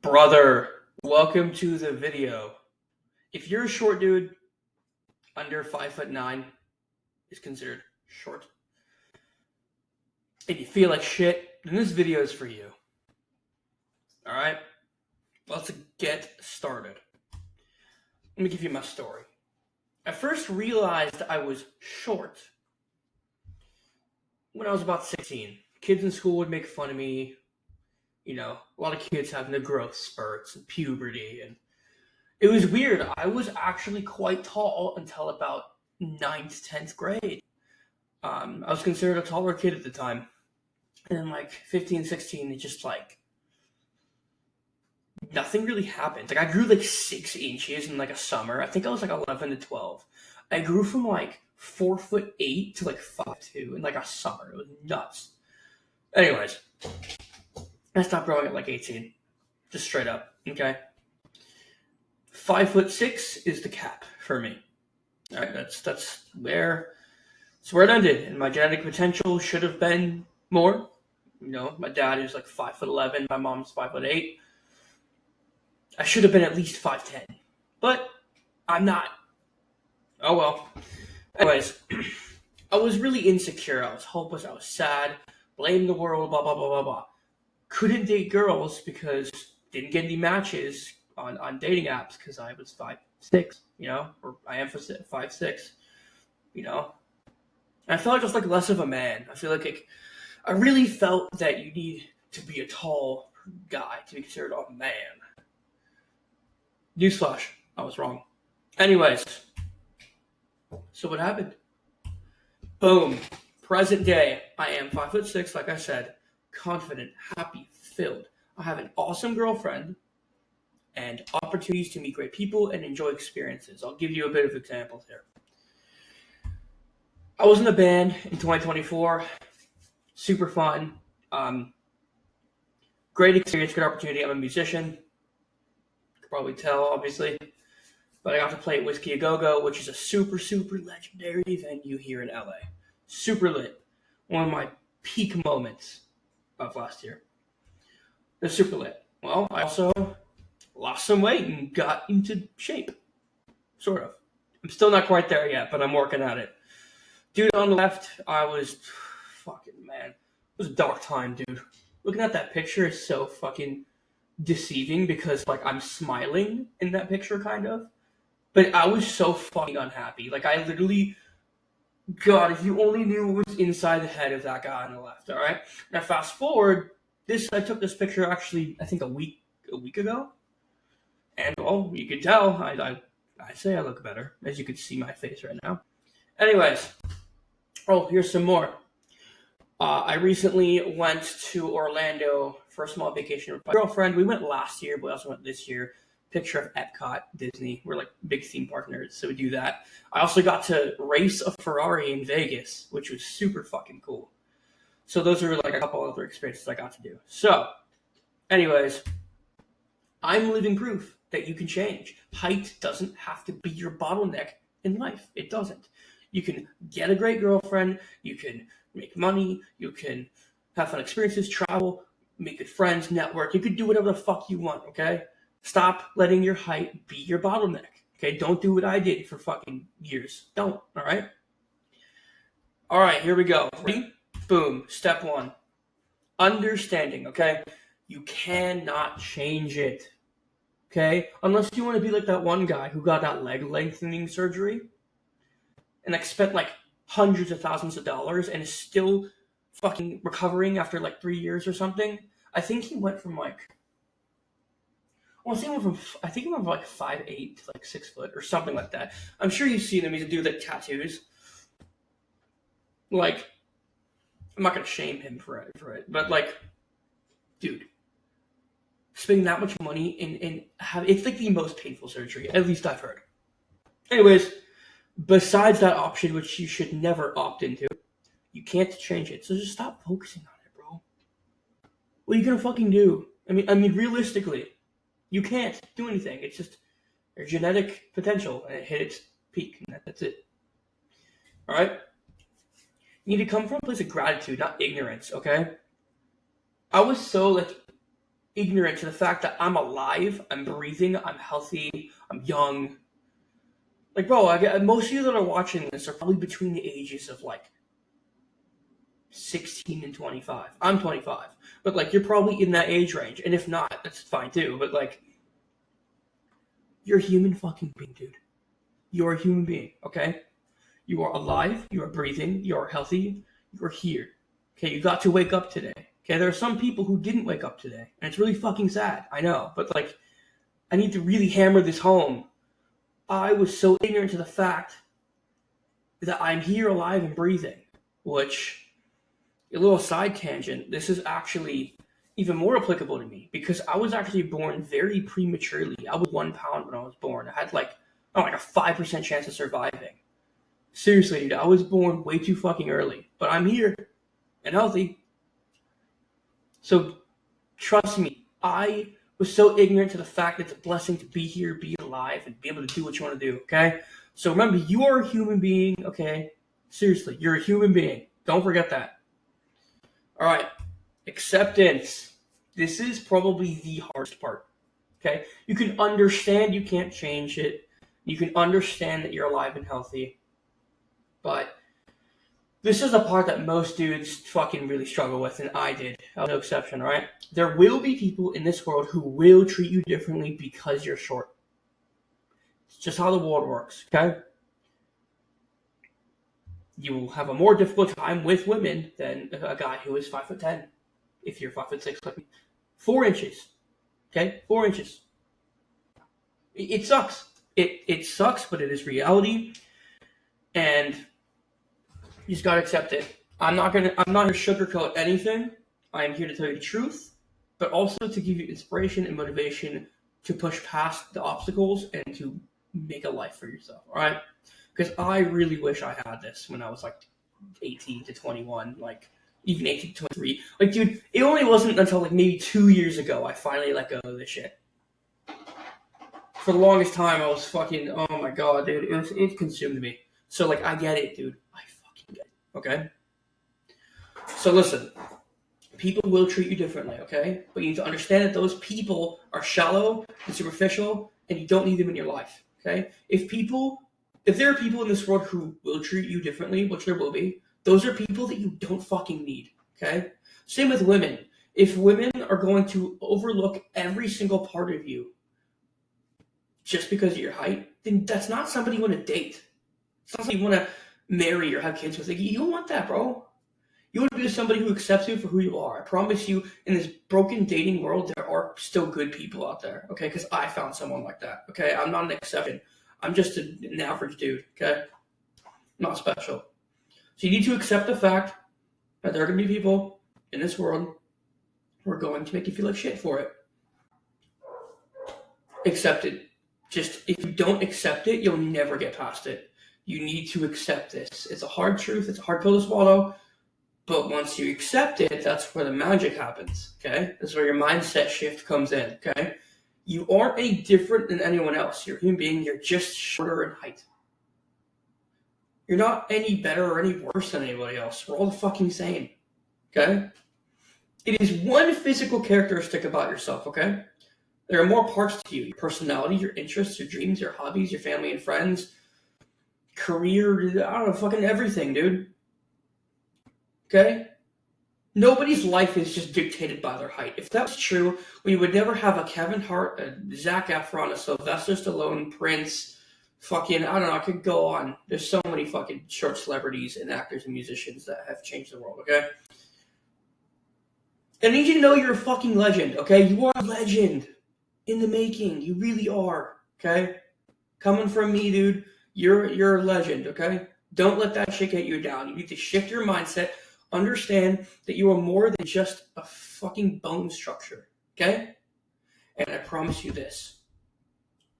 Brother, welcome to the video. If you're a short dude, under 5'9" is considered short, and you feel like shit, then this video is for you. Alright? Let's get started. Let me give you my story. I first realized I was short when I was about 16. Kids in school would make fun of me. You know, a lot of kids having the growth spurts and puberty, and it was weird. I was actually quite tall until about 9th, 10th grade. I was considered a taller kid at the time. And then 15, 16, it just nothing really happened. I grew 6 inches in a summer. I think I was 11 to 12. I grew from 4'8" to 5'2" in a summer. It was nuts. Anyways, I stopped growing at 18. Just straight up, okay? 5'6" is the cap for me. All right, that's where it ended. And my genetic potential should have been more. You know, my dad is 5'11", my mom's 5'8". I should have been at least 5'10", but I'm not. Oh well. Anyways, I was really insecure. I was hopeless. I was sad. Blamed the world. Blah blah blah blah blah. Couldn't date girls because didn't get any matches on dating apps because I was 5'6", you know, or I am 5'6", you know. And I felt just less of a man. I feel I really felt that you need to be a tall guy to be considered a man. Newsflash, I was wrong. Anyways, so what happened? Boom. Present day, I am 5'6", like I said, confident, happy, filled. I have an awesome girlfriend and opportunities to meet great people and enjoy experiences. I'll give you a bit of examples here. I was in a band in 2024. Super fun. Great experience, good opportunity. I'm a musician. You can probably tell, obviously. But I got to play at Whiskey A Go-Go, which is a super, super legendary venue here in LA. Super lit. One of my peak moments of last year. It was super lit. Well, I also lost some weight and got into shape. Sort of. I'm still not quite there yet, but I'm working at it. Dude on the left, I was man. It was a dark time, dude. Looking at that picture is so fucking deceiving because I'm smiling in that picture kind of. But I was so fucking unhappy. I literally, God, if you only knew what was inside the head of that guy on the left, all right? Now fast forward, I took this picture actually, I think a week ago. And, well, you can tell, I say I look better, as you can see my face right now. Anyways, here's some more. I recently went to Orlando for a small vacation with my girlfriend. We went last year, but we also went this year. Picture of Epcot, Disney. We're big theme park nerds, so we do that. I also got to race a Ferrari in Vegas, which was super fucking cool. So those are a couple other experiences I got to do. So, anyways, I'm living proof that you can change. Height doesn't have to be your bottleneck in life. It doesn't. You can get a great girlfriend. You can make money. You can have fun experiences, travel, make good friends, network. You can do whatever the fuck you want, okay? Stop letting your height be your bottleneck, okay? Don't do what I did for fucking years. Don't, all right? All right, here we go. Ready? Boom. Step 1. Understanding, okay? You cannot change it, okay? Unless you want to be that one guy who got that leg lengthening surgery and spent hundreds of thousands of dollars and is still fucking recovering after 3 years or something. I think he went from I think he went from 5'8" to 6 foot or something like that. I'm sure you've seen him. He's a dude that tattoos. I'm not gonna shame him for it, but dude, spending that much money and it's the most painful surgery, at least I've heard. Anyways, besides that option, which you should never opt into, you can't change it. So just stop focusing on it, bro. What are you gonna fucking do? I mean, realistically, you can't do anything. It's just your genetic potential, and it hit its peak, and that's it. All right? You need to come from a place of gratitude, not ignorance, okay? I was so ignorant to the fact that I'm alive, I'm breathing, I'm healthy, I'm young. Like, bro, most of you that are watching this are probably between the ages of like 16 and 25. I'm 25, but like you're probably in that age range, and if not, that's fine too. But like, you're a human fucking being, dude. You're a human being, okay? You are alive, you are breathing, you are healthy, you're here. Okay, you got to wake up today. Okay, there are some people who didn't wake up today, and it's really fucking sad. I know, but like, I need to really hammer this home. I was so ignorant to the fact that I'm here alive and breathing, which, a little side tangent, this is actually even more applicable to me because I was actually born very prematurely. I was 1 pound when I was born. I had like a 5% chance of surviving. Seriously, dude, I was born way too fucking early, but I'm here and healthy. So trust me, I was so ignorant to the fact that it's a blessing to be here, be alive, and be able to do what you want to do, okay? So remember, you are a human being, okay? Seriously, you're a human being. Don't forget that. All right, acceptance. This is probably the hardest part, okay? You can understand you can't change it. You can understand that you're alive and healthy. But this is the part that most dudes fucking really struggle with, and I did. I was no exception, all right? There will be people in this world who will treat you differently because you're short. It's just how the world works, okay? You will have a more difficult time with women than a guy who is 5'10", if you're 5'6", like me. 4 inches, okay? 4 inches. It sucks. It sucks, but it is reality, and you just gotta accept it. I'm not here to sugarcoat anything. I am here to tell you the truth, but also to give you inspiration and motivation to push past the obstacles and to make a life for yourself, all right? Because I really wish I had this when I was like 18 to 21, like even 18 to 23. Like, dude, it only wasn't until like maybe 2 years ago I finally let go of this shit. For the longest time, I was fucking, oh my god, dude, it consumed me. So, like, I get it, dude. I fucking get it, okay? So, listen, people will treat you differently, okay? But you need to understand that those people are shallow and superficial, and you don't need them in your life, okay? If there are people in this world who will treat you differently, which there will be, those are people that you don't fucking need, okay? Same with women. If women are going to overlook every single part of you just because of your height, then that's not somebody you want to date. It's not somebody you want to marry or have kids with. Like, you don't want that, bro. You want to be with somebody who accepts you for who you are. I promise you, in this broken dating world, there are still good people out there, okay? Because I found someone like that, okay? I'm not an exception. I'm just an average dude, okay? Not special. So you need to accept the fact that there are going to be people in this world who are going to make you feel like shit for it. Accept it. Just, if you don't accept it, you'll never get past it. You need to accept this. It's a hard truth. It's a hard pill to swallow. But once you accept it, that's where the magic happens, okay? That's where your mindset shift comes in, okay? You aren't any different than anyone else. You're a human being. You're just shorter in height. You're not any better or any worse than anybody else. We're all the fucking same, okay? It is one physical characteristic about yourself, okay? There are more parts to you. Your personality, your interests, your dreams, your hobbies, your family and friends, career, I don't know, fucking everything, dude. Okay? Nobody's life is just dictated by their height. If that was true, we would never have a Kevin Hart, a Zac Efron, a Sylvester Stallone, Prince, fucking, I don't know, I could go on. There's so many fucking short celebrities and actors and musicians that have changed the world, okay? I need you to know you're a fucking legend, okay? You are a legend in the making. You really are, okay? Coming from me, dude, you're a legend, okay? Don't let that shit get you down. You need to shift your mindset. Understand that you are more than just a fucking bone structure, okay? And I promise you this.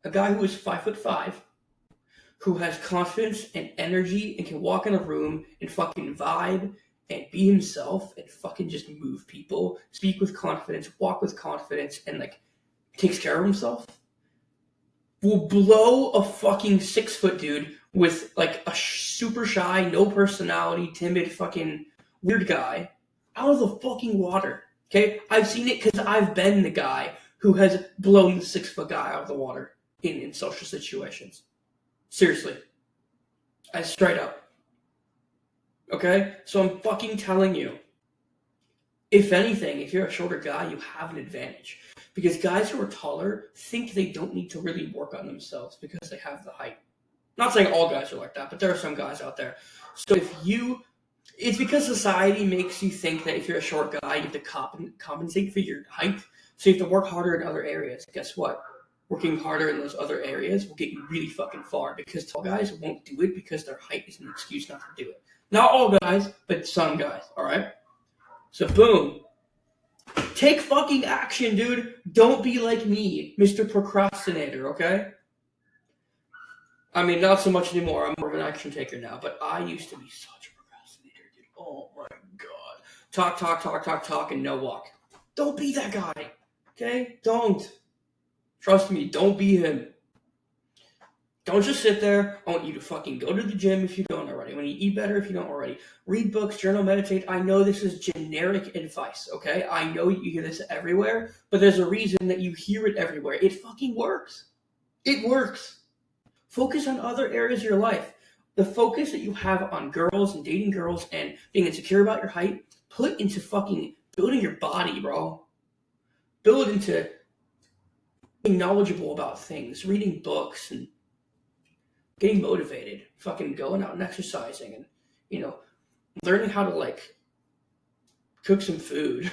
A guy who is 5'5", who has confidence and energy and can walk in a room and fucking vibe and be himself and fucking just move people, speak with confidence, walk with confidence, and like takes care of himself, will blow a fucking 6-foot dude with like a super shy, no personality, timid fucking weird guy out of the fucking water, Okay? I've seen it because I've been the guy who has blown the 6-foot guy out of the water in social situations. Seriously. I straight up. Okay? So I'm fucking telling you. If anything, if you're a shorter guy, you have an advantage. Because guys who are taller think they don't need to really work on themselves because they have the height. Not saying all guys are like that, but there are some guys out there. So it's because society makes you think that if you're a short guy, you have to compensate for your height. So you have to work harder in other areas. Guess what? Working harder in those other areas will get you really fucking far because tall guys won't do it because their height is an excuse not to do it. Not all guys, but some guys, all right? So boom. Take fucking action, dude. Don't be like me, Mr. Procrastinator, okay? I mean, not so much anymore. I'm more of an action taker now, but I used to be such a procrastinator, dude. Oh my god. Talk, and no walk. Don't be that guy, okay? Don't. Trust me, don't be him. Don't just sit there. I want you to fucking go to the gym if you don't already. I want you to eat better if you don't already. Read books, journal, meditate. I know this is generic advice, okay? I know you hear this everywhere, but there's a reason that you hear it everywhere. It fucking works. It works. Focus on other areas of your life. The focus that you have on girls and dating girls and being insecure about your height, put into fucking building your body, bro. Build into being knowledgeable about things, reading books and getting motivated, fucking going out and exercising and, learning how to, cook some food.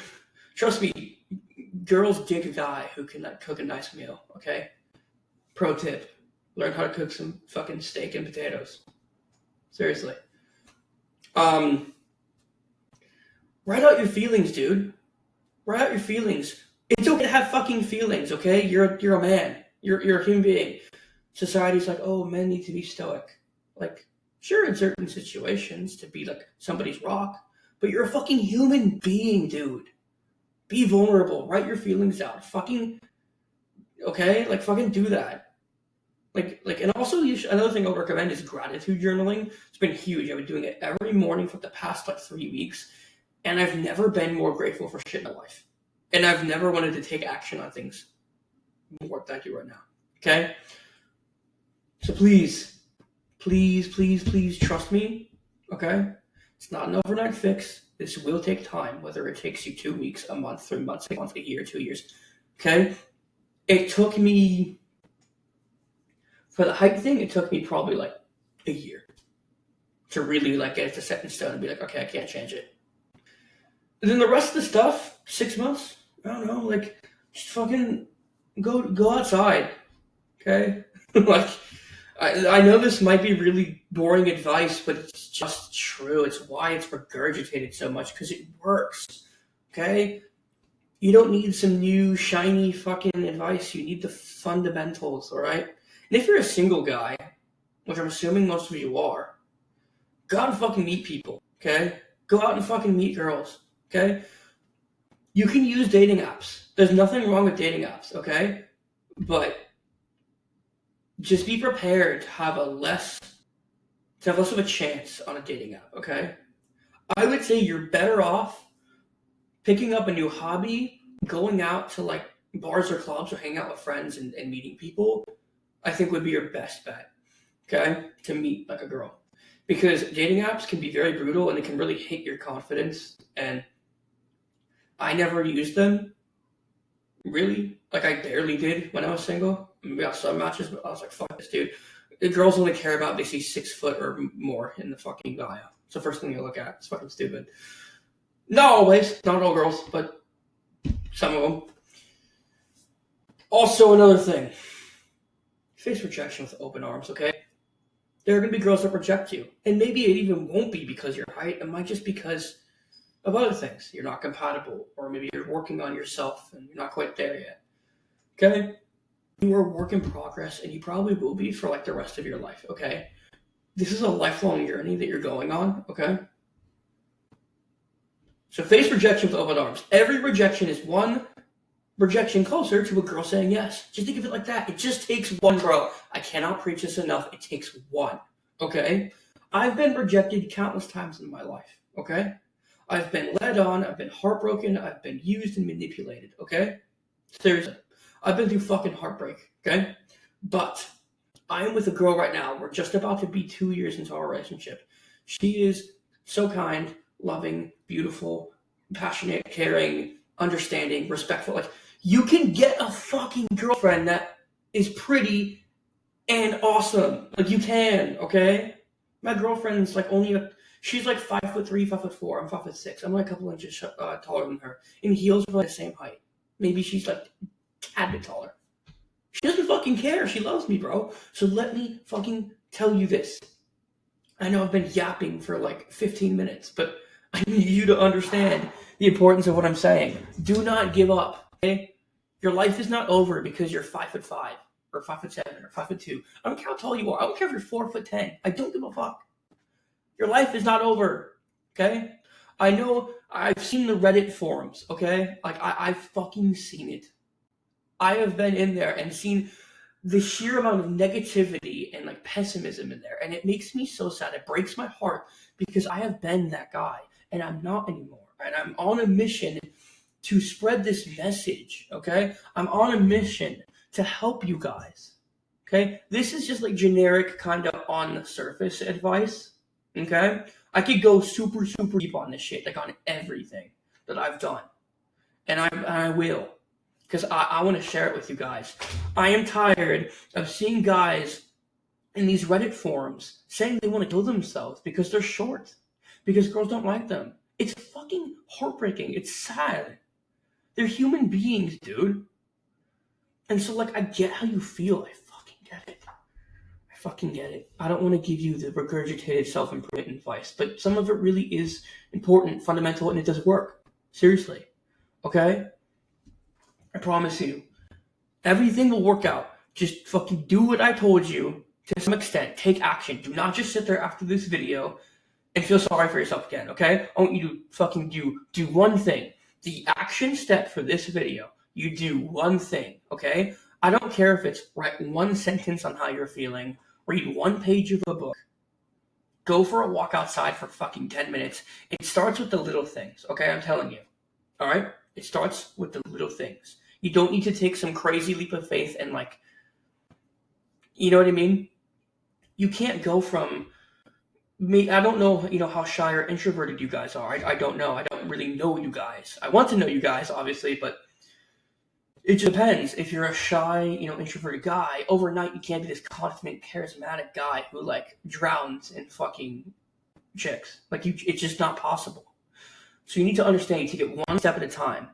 Trust me, girls dig a guy who can cook a nice meal, okay? Pro tip, learn how to cook some fucking steak and potatoes. Seriously. Write out your feelings, dude. Write out your feelings. It's okay to have fucking feelings, okay? You're a man. You're a human being. Society's like, oh, men need to be stoic. Sure, in certain situations, to be somebody's rock, but you're a fucking human being, dude. Be vulnerable. Write your feelings out. Fucking, okay? Fucking do that. And also, another thing I'll recommend is gratitude journaling. It's been huge. I've been doing it every morning for the past, 3 weeks, and I've never been more grateful for shit in my life. And I've never wanted to take action on things more than I do right now. Okay? So please trust me, okay? It's not an overnight fix. This will take time, whether it takes you 2 weeks, a month, 3 months, 6 months, a year, 2 years, okay? It took me, for the height thing, it took me probably a year to really get it to set in stone and be okay, I can't change it. And then the rest of the stuff, 6 months, I don't know, just fucking go outside, okay? I know this might be really boring advice, but it's just true. It's why it's regurgitated so much, because it works, okay? You don't need some new, shiny fucking advice. You need the fundamentals, all right? And if you're a single guy, which I'm assuming most of you are, go out and fucking meet people, okay? Go out and fucking meet girls, okay? You can use dating apps. There's nothing wrong with dating apps, okay? But just be prepared to have less of a chance on a dating app, okay? I would say you're better off picking up a new hobby, going out to bars or clubs or hanging out with friends and meeting people, I think would be your best bet, okay? To meet a girl. Because dating apps can be very brutal and it can really hit your confidence. And I never used them, really. I barely did when I was single. We got some matches, but I was like, fuck this, dude. The girls only care about they see 6 foot or more in the fucking bio. It's the first thing you look at. It's fucking stupid. Not always. Not all girls, but some of them. Also, another thing. Face rejection with open arms, okay? There are going to be girls that reject you. And maybe it even won't be because of your height. It might just because of other things. You're not compatible. Or maybe you're working on yourself and you're not quite there yet. Okay? You are a work in progress, and you probably will be for the rest of your life, okay? This is a lifelong journey that you're going on, okay? So face rejection with open arms. Every rejection is one rejection closer to a girl saying yes. Just think of it like that. It just takes one, bro. I cannot preach this enough. It takes one, okay? I've been rejected countless times in my life, okay? I've been led on, I've been heartbroken, I've been used and manipulated, okay? Seriously. I've been through fucking heartbreak, okay? But I am with a girl right now. We're just about to be 2 years into our relationship. She is so kind, loving, beautiful, passionate, caring, understanding, respectful. Like, you can get a fucking girlfriend that is pretty and awesome. Like, you can, okay? My girlfriend's like she's like 5'3", 5'4". I'm 5'6". I'm like a couple inches taller than her. In heels, we're like the same height. Maybe she's like a tad bit taller. She doesn't fucking care. She loves me, bro. So let me fucking tell you this. I know I've been yapping for like 15 minutes, but I need you to understand the importance of what I'm saying. Do not give up, okay? Your life is not over because you're 5'5", or 5'7", or 5'2". I don't care how tall you are. I don't care if you're 4'10". I don't give a fuck. Your life is not over, okay? I know I've seen the Reddit forums, okay? Like, I've fucking seen it. I have been in there and seen the sheer amount of negativity and like pessimism in there, and it makes me so sad. It breaks my heart because I have been that guy, and I'm not anymore. And I'm on a mission to spread this message, okay? I'm on a mission to help you guys, okay? This is just like generic kind of on the surface advice, okay? I could go super, super deep on this shit, like on everything that I've done, and I will. Because I want to share it with you guys. I am tired of seeing guys in these Reddit forums saying they want to kill themselves because they're short. Because girls don't like them. It's fucking heartbreaking. It's sad. They're human beings, dude. And so, like, I get how you feel. I fucking get it. I fucking get it. I don't want to give you the regurgitated self-improvement advice. But some of it really is important, fundamental, and it does work. Seriously. Okay? I promise you. Everything will work out. Just fucking do what I told you to some extent. Take action. Do not just sit there after this video and feel sorry for yourself again, okay? I want you to fucking do one thing. The action step for this video. You do one thing, okay? I don't care if it's write one sentence on how you're feeling, read one page of a book, go for a walk outside for fucking 10 minutes. It starts with the little things, okay? I'm telling you. All right? It starts with the little things. You don't need to take some crazy leap of faith and like, you know what I mean? You can't go from me. I don't know, how shy or introverted you guys are. I don't know. I don't really know you guys. I want to know you guys, obviously, but it just depends. If you're a shy, introverted guy, overnight you can't be this confident, charismatic guy who like drowns in fucking chicks. Like it's just not possible. So you need to understand, you take it one step at a time.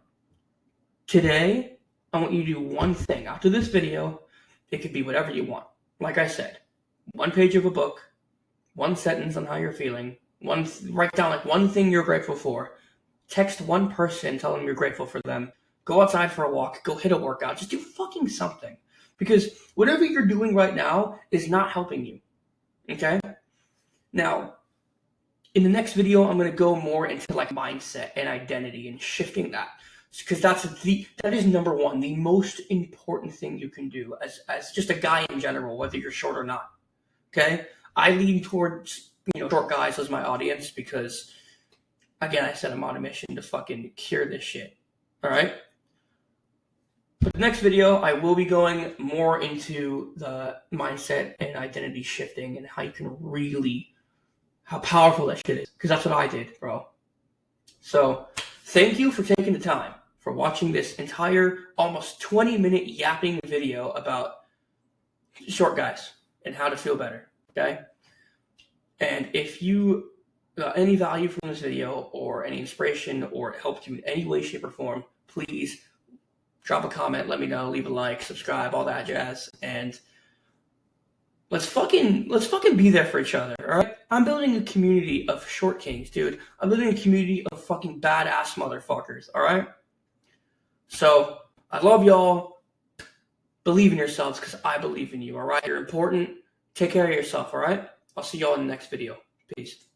Today, I want you to do one thing. After this video, it could be whatever you want. Like I said, one page of a book, one sentence on how you're feeling, write down like one thing you're grateful for, text one person, tell them you're grateful for them, go outside for a walk, go hit a workout, just do fucking something. Because whatever you're doing right now is not helping you, okay? Now, in the next video, I'm going to go more into like mindset and identity and shifting that. Because that is number one, the most important thing you can do as just a guy in general, whether you're short or not. Okay? I lean towards, short guys as my audience because, again, I said I'm on a mission to fucking cure this shit. All right? But the next video, I will be going more into the mindset and identity shifting and how you can how powerful that shit is. Because that's what I did, bro. So, thank you for taking the time for watching this entire almost 20-minute yapping video about short guys and how to feel better, okay? And if you got any value from this video or any inspiration or it helped you in any way, shape, or form, please drop a comment, let me know, leave a like, subscribe, all that jazz, and let's fucking be there for each other, all right? I'm building a community of short kings, dude. I'm building a community of fucking badass motherfuckers, all right? So, I love y'all. Believe in yourselves because I believe in you, all right? You're important. Take care of yourself, all right? I'll see y'all in the next video. Peace.